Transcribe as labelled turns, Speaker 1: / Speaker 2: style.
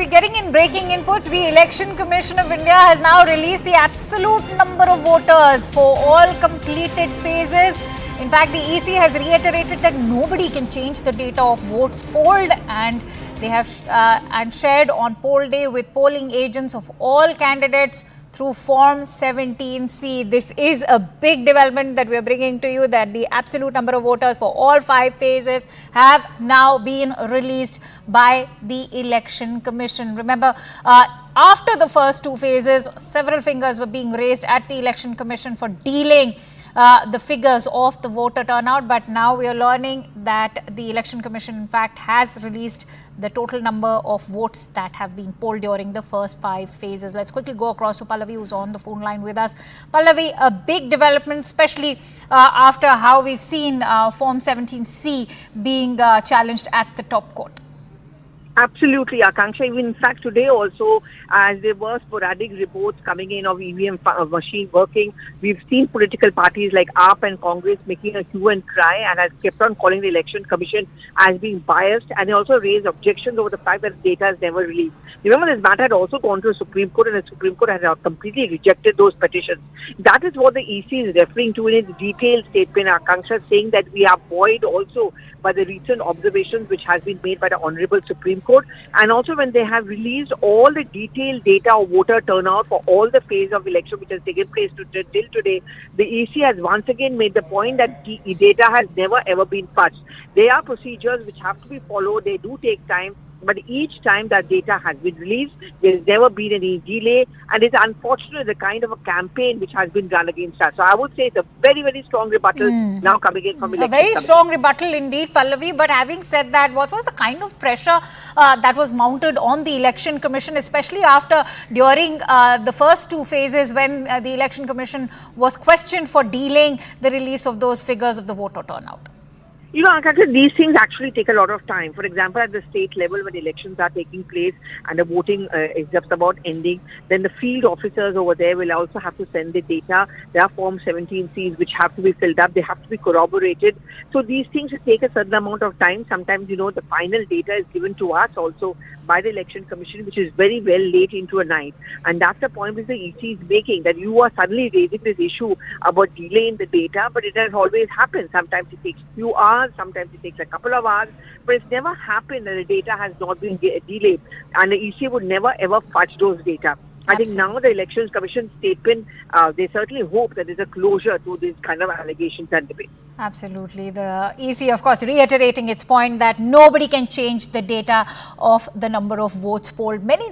Speaker 1: we're getting in breaking inputs. The Election Commission of India has now released the absolute number of voters for all completed phases. In fact, the EC has reiterated that nobody can change the data of votes polled, and they have shared on poll day with polling agents of all candidates through Form 17C. This is a big development that we are bringing to you, that the absolute number of voters for all 5 phases have now been released by the Election Commission. Remember, after the first 2 phases, several fingers were being raised at the Election Commission for delaying the figures of the voter turnout, but now we are learning that the Election Commission in fact has released the total number of votes that have been polled during the first 5 phases. Let's quickly go across to Pallavi, who's on the phone line with us. Pallavi, a big development, especially after how we've seen Form 17C being challenged at the top court.
Speaker 2: Absolutely, Akanksha. Even in fact, today also, as there were sporadic reports coming in of EVM machine working, we've seen political parties like AAP and Congress making a hue and cry, and has kept on calling the Election Commission as being biased, and they also raised objections over the fact that the data is never released. Remember, this matter had also gone to the Supreme Court, and the Supreme Court has completely rejected those petitions. That is what the EC is referring to in its detailed statement, Akanksha, saying that we are buoyed also by the recent observations which has been made by the Honorable Supreme Court, and also when they have released all the detailed data of voter turnout for all the phase of election which has taken place till today, the EC has once again made the point that data has never ever been fudged. There are procedures which have to be followed. They do take time. But each time that data has been released, there has never been any delay, and it's unfortunate the kind of a campaign which has been run against us. So I would say it's a very, very strong rebuttal now coming in from Election
Speaker 1: A very
Speaker 2: Commission.
Speaker 1: strong rebuttal indeed, Pallavi. But having said that, what was the kind of pressure that was mounted on the Election Commission, especially during the first 2 phases when the Election Commission was questioned for delaying the release of those figures of the voter turnout?
Speaker 2: You know, Ankita, these things actually take a lot of time. For example, at the state level, when elections are taking place and the voting is just about ending, then the field officers over there will also have to send the data. There are Form 17Cs which have to be filled up. They have to be corroborated. So these things take a certain amount of time. Sometimes, you know, the final data is given to us also by the Election Commission, which is very well late into a night. And that's the point which the EC is making, that you are suddenly raising this issue about delay in the data, but it has always happened. Sometimes it takes a few hours, sometimes it takes a couple of hours, but it's never happened that the data has not been delayed. And the EC would never ever fudge those data. I think now the Elections Commission statement, they certainly hope that there's a closure to these kind of allegations and debate.
Speaker 1: Absolutely. The EC, of course, reiterating its point that nobody can change the data of the number of votes polled. Many